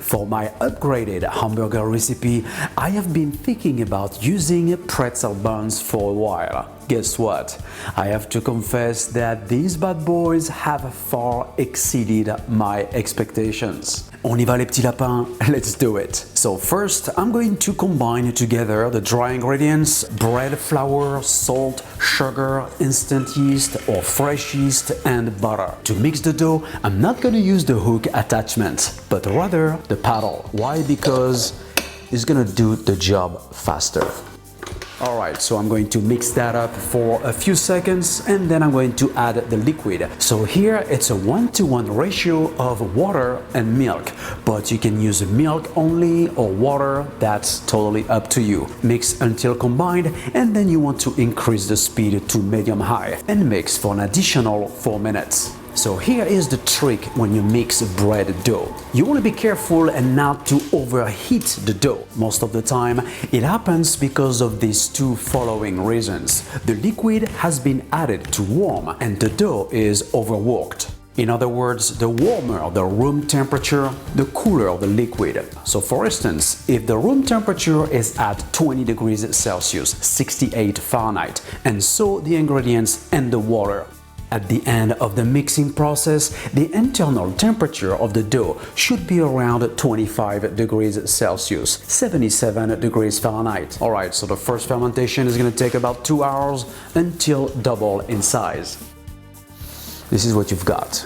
For my upgraded hamburger recipe, I have been thinking about using pretzel buns for a while. Guess what? I have to confess that these bad boys have far exceeded my expectations. On y va les petits lapins, let's do it! So first, I'm going to combine together the dry ingredients, bread flour, salt, sugar, instant yeast or fresh yeast and butter. To mix the dough, I'm not going to use the hook attachment, but rather the paddle. Why? Because it's going to do the job faster. Alright, so I'm going to mix that up for a few seconds and then I'm going to add the liquid. So here it's a 1-to-1 ratio of water and milk, but you can use milk only or water, that's totally up to you. Mix until combined and then you want to increase the speed to medium-high and mix for an additional 4 minutes. So here is the trick when you mix bread dough. You want to be careful and not to overheat the dough. Most of the time it happens because of these two following reasons. The liquid has been added to warm and the dough is overworked. In other words, the warmer the room temperature, the cooler the liquid. So for instance, if the room temperature is at 20 degrees Celsius, 68 Fahrenheit, and so the ingredients and the water. At the end of the mixing process, the internal temperature of the dough should be around 25 degrees Celsius, 77 degrees Fahrenheit. Alright, so the first fermentation is going to take about 2 hours until double in size. This is what you've got.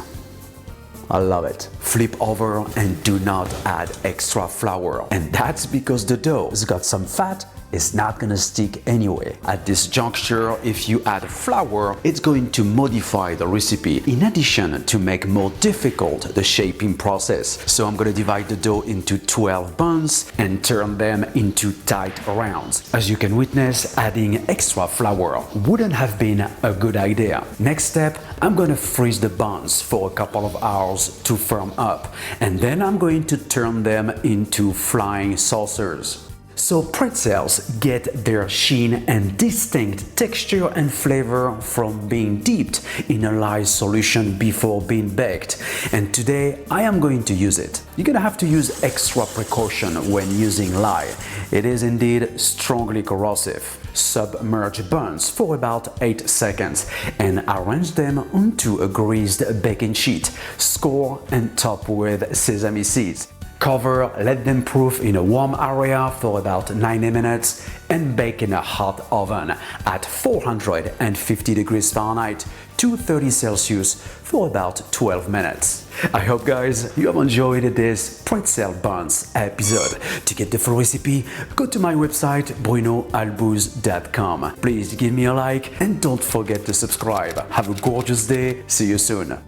I love it. Flip over and do not add extra flour. And that's because the dough has got some fat. It's not gonna stick anyway. At this juncture, if you add flour, it's going to modify the recipe, in addition to make more difficult the shaping process. So I'm gonna divide the dough into 12 buns and turn them into tight rounds. As you can witness, adding extra flour wouldn't have been a good idea. Next step, I'm gonna freeze the buns for a couple of hours to firm up, and then I'm going to turn them into flying saucers. So pretzels get their sheen and distinct texture and flavor from being dipped in a lye solution before being baked. And today I am going to use it. You're gonna have to use extra precaution when using lye. It is indeed strongly corrosive. Submerge buns for about 8 seconds and arrange them onto a greased baking sheet. Score and top with sesame seeds. Cover, let them proof in a warm area for about 90 minutes and bake in a hot oven at 450 degrees Fahrenheit, 230 Celsius for about 12 minutes. I hope guys you have enjoyed this pretzel buns episode. To get the full recipe, go to my website brunoalbouze.com. Please give me a like and don't forget to subscribe. Have a gorgeous day, see you soon.